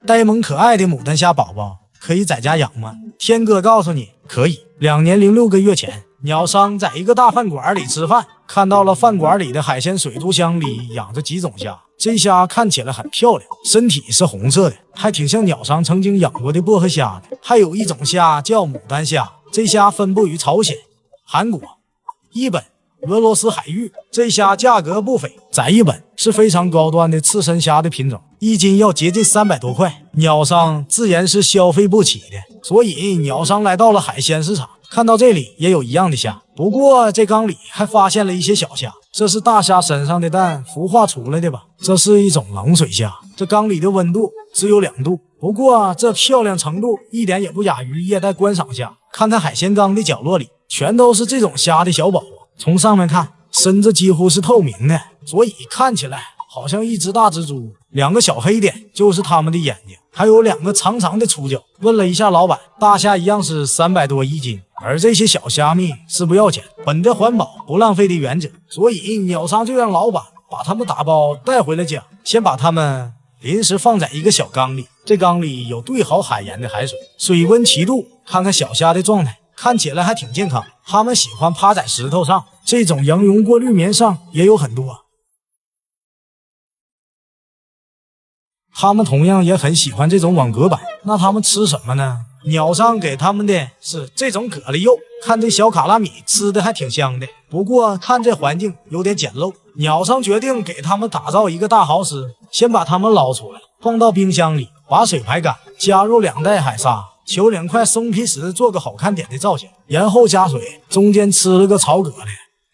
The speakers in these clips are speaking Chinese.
呆萌可爱的牡丹虾宝宝可以在家养吗？天哥告诉你，可以。2年06个月前，鸟商在一个大饭馆里吃饭，看到了饭馆里的海鲜水族箱里养着几种虾。这虾看起来很漂亮，身体是红色的，还挺像鸟商曾经养过的薄荷虾的。还有一种虾叫牡丹虾，这虾分布于朝鲜、韩国、日本、俄罗斯海域。这虾价格不菲，在日本是非常高端的刺身虾的品种，一斤要接近300多块，鸟商自然是消费不起的。所以鸟商来到了海鲜市场，看到这里也有一样的虾，不过这缸里还发现了一些小虾，这是大虾身上的蛋孵化出来的吧？这是一种冷水虾，这缸里的温度只有2度，不过这漂亮程度一点也不亚于热带观赏虾。看看海鲜缸的角落里，全都是这种虾的小宝宝，从上面看，身子几乎是透明的，所以看起来好像一只大蜘蛛。2个小黑点就是它们的眼睛，还有2个长长的触角。问了一下老板，大虾一样是300多一斤，而这些小虾米是不要钱，本着环保不浪费的原则，所以鸟商就让老板把它们打包带回了家，先把它们临时放在一个小缸里，这缸里有兑好海盐的海水，水温7度。看看小虾的状态，看起来还挺健康，它们喜欢趴在石头上，这种羊绒过滤棉上也有很多。它们同样也很喜欢这种网格板，那它们吃什么呢？鸟商给它们的是这种蛤蜊肉，看这小卡拉米吃的还挺香的，不过看这环境有点简陋，鸟商决定给它们打造一个大豪斯，先把它们捞出来，放到冰箱里，把水排干，加入2袋海沙，求2块松皮石做个好看点的造型，然后加水，中间吃了个草蛤蜊。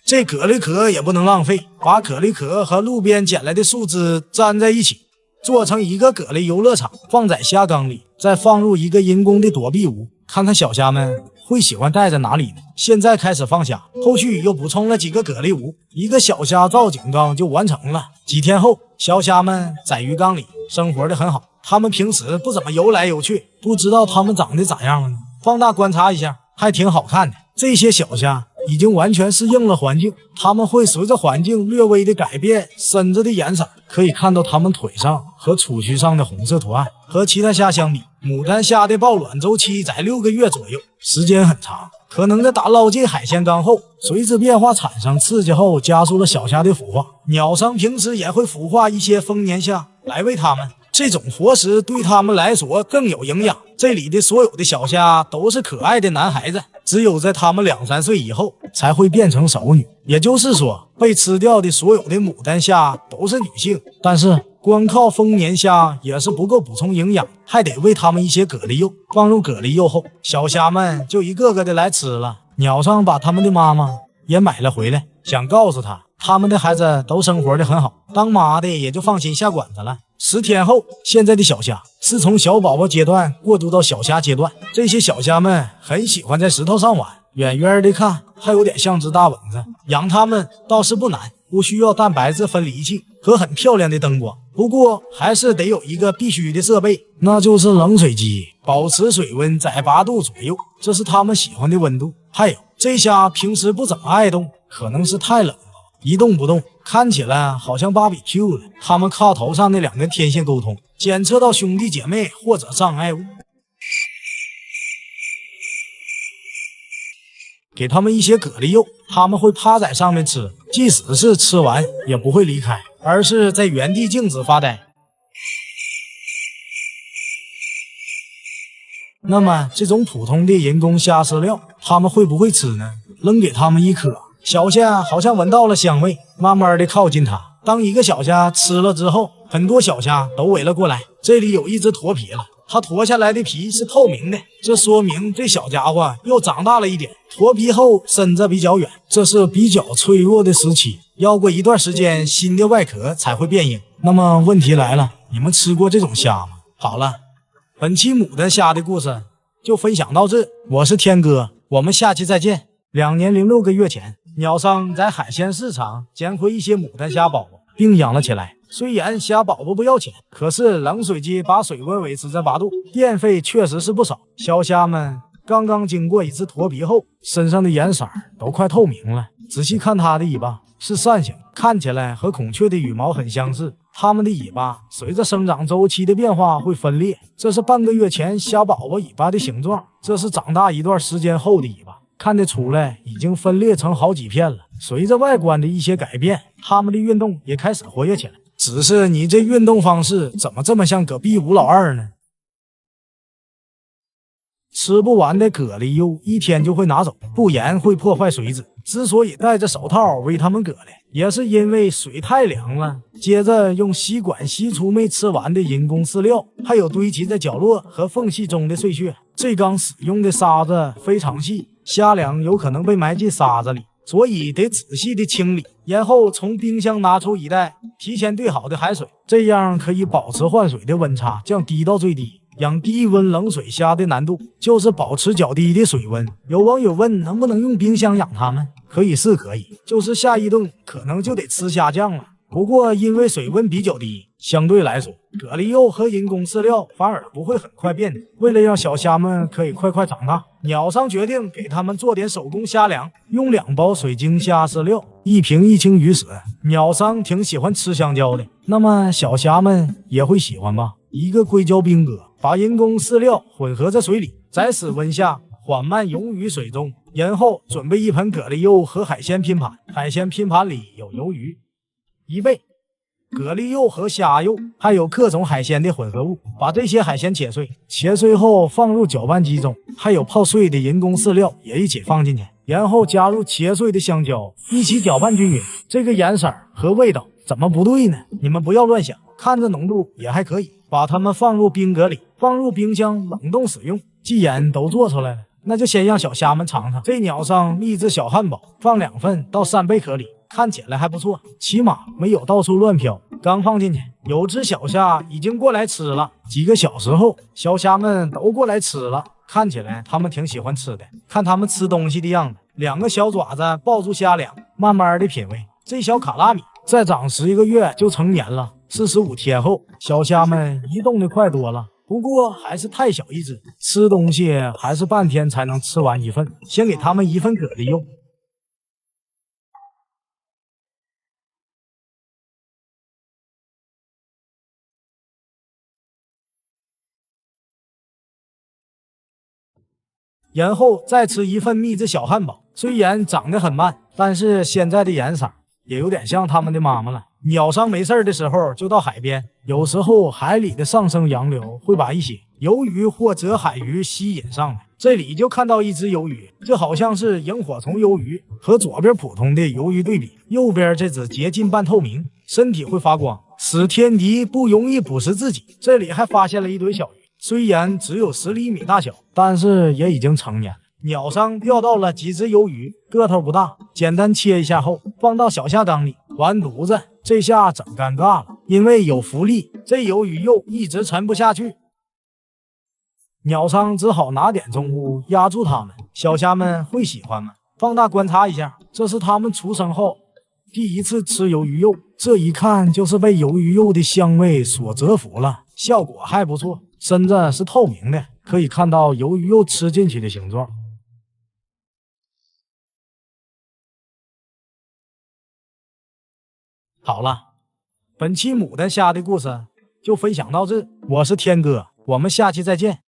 这蛤蜊壳也不能浪费，把蛤蜊壳和路边捡来的树枝粘在一起，做成一个蛤蜊游乐场，放在虾缸里，再放入一个人工的躲避屋，看看小虾们会喜欢待在哪里呢？现在开始放虾，后续又补充了几个蛤蜊屋，一个小虾造景缸就完成了。几天后，小虾们在鱼缸里生活的很好，它们平时不怎么游来游去，不知道它们长得咋样了呢？放大观察一下，还挺好看的。这些小虾已经完全适应了环境，它们会随着环境略微的改变身子的颜色，可以看到它们腿上和触须上的红色图案。和其他虾相比，牡丹虾的抱卵周期在6个月左右，时间很长，可能在打捞进海鲜缸后，随之变化产生刺激后，加速了小虾的孵化。鸟商平时也会孵化一些丰年虾来喂它们，这种活食对它们来说更有营养。这里的所有的小虾都是可爱的男孩子，只有在它们2、3岁以后才会变成熟女，也就是说被吃掉的所有的牡丹虾都是女性。但是光靠丰年虾也是不够补充营养，还得喂它们一些蛤蜊肉。放入蛤蜊肉后，小虾们就一个个的来吃了。鸟商把他们的妈妈也买了回来，想告诉他们的孩子都生活的很好，当妈的也就放心下馆子了。10天后，现在的小虾是从小宝宝阶段过渡到小虾阶段，这些小虾们很喜欢在石头上玩，远远的看还有点像只大蚊子。养它们倒是不难，不需要蛋白质分离器和很漂亮的灯光，不过还是得有一个必须的设备，那就是冷水机，保持水温在8度左右，这是它们喜欢的温度。还有这虾平时不怎么爱动，可能是太冷了，一动不动，看起来好像芭比 Q 了。他们靠头上那2根天线沟通，检测到兄弟姐妹或者障碍物，给他们一些蛤蜊肉，他们会趴在上面吃，即使是吃完也不会离开，而是在原地静止发呆。那么这种普通的人工虾饲料他们会不会吃呢？扔给他们一颗，小虾好像闻到了香味，慢慢的靠近它。当一个小虾吃了之后，很多小虾都围了过来。这里有一只脱皮了，它脱下来的皮是透明的，这说明这小家伙又长大了一点。脱皮后身子比较远，这是比较脆弱的时期，要过一段时间新的外壳才会变硬。那么问题来了，你们吃过这种虾吗？好了，本期牡丹虾的故事就分享到这，我是天哥，我们下期再见。2年06个月前，鸟商在海鲜市场捡回一些牡丹虾宝宝，并养了起来。虽然虾宝宝不要钱，可是冷水机把水温维持在8度，电费确实是不少。小虾们刚刚经过一次脱皮后，身上的颜色都快透明了。仔细看它的尾巴是扇形，看起来和孔雀的羽毛很相似。它们的尾巴随着生长周期的变化会分裂，这是半个月前虾宝宝尾巴的形状，这是长大一段时间后的尾巴，看得出来已经分裂成好几片了。随着外观的一些改变，它们的运动也开始活跃起来。只是你这运动方式怎么这么像隔壁吴老二呢？吃不完的蛤蜊肉一天就会拿走，不然会破坏水质。之所以戴着手套喂它们蛤蜊，也是因为水太凉了。接着用吸管吸出没吃完的人工饲料，还有堆积在角落和缝隙中的碎屑。这缸使用的沙子非常细，虾粮有可能被埋进沙子里，所以得仔细的清理。然后从冰箱拿出一袋提前兑好的海水，这样可以保持换水的温差降低到最低。养低温冷水虾的难度就是保持较低的水温。有网友问能不能用冰箱养它们，可以是可以，就是下一顿可能就得吃虾酱了。不过因为水温比较低，相对来说蛤蜊肉和人工饲料反而不会很快变质。为了让小虾们可以快快长大，鸟商决定给它们做点手工虾粮，用2包水晶虾饲料，1瓶1清鱼屎。鸟商挺喜欢吃香蕉的，那么小虾们也会喜欢吧？一个硅胶冰疙，把人工饲料混合在水里，在室温下缓慢溶于水中，然后准备一盆蛤蜊肉和海鲜拼盘。海鲜拼盘里有鱿鱼、贻贝、蛤蜊肉和虾肉，还有各种海鲜的混合物。把这些海鲜切碎，切碎后放入搅拌机中，还有泡碎的人工饲料也一起放进去，然后加入切碎的香蕉，一起搅拌均匀。这个颜色和味道怎么不对呢？你们不要乱想，看着浓度也还可以。把它们放入冰格里，放入冰箱冷冻使用。既然都做出来了，那就先让小虾们尝尝。这鸟上秘制小汉堡，放2份到3贝壳里，看起来还不错，起码没有到处乱飘。刚放进去，有只小虾已经过来吃了。几个小时后，小虾们都过来吃了，看起来它们挺喜欢吃的。看它们吃东西的样子，2个小爪子抱住虾粮，慢慢的品味。这小卡拉米再长11个月就成年了。45天后，小虾们移动的快多了，不过还是太小一只，吃东西还是半天才能吃完1份。先给它们1份蛤蜊肉。然后再吃1份秘制小汉堡。虽然长得很慢，但是现在的颜色也有点像他们的妈妈了。鸟商没事的时候就到海边，有时候海里的上升洋流会把一些鱿鱼或者海鱼吸引上来。这里就看到一只鱿鱼，这好像是萤火虫鱿鱼，和左边普通的鱿鱼对比，右边这只接近半透明，身体会发光，使天敌不容易捕食自己。这里还发现了一堆小鱼，虽然只有10厘米大小，但是也已经成年了。鸟商钓到了几只鱿鱼，个头不大，简单切一下后放到小虾缸里，完犊子，这下整尴尬了，因为有浮力，这鱿鱼肉一直沉不下去。鸟商只好拿点重物压住它们。小虾们会喜欢吗？放大观察一下，这是它们出生后第一次吃鱿鱼肉，这一看就是被鱿鱼肉的香味所折服了，效果还不错。身子是透明的，可以看到鱿鱼肉吃进去的形状。好了，本期牡丹虾的故事就分享到这，我是天哥，我们下期再见。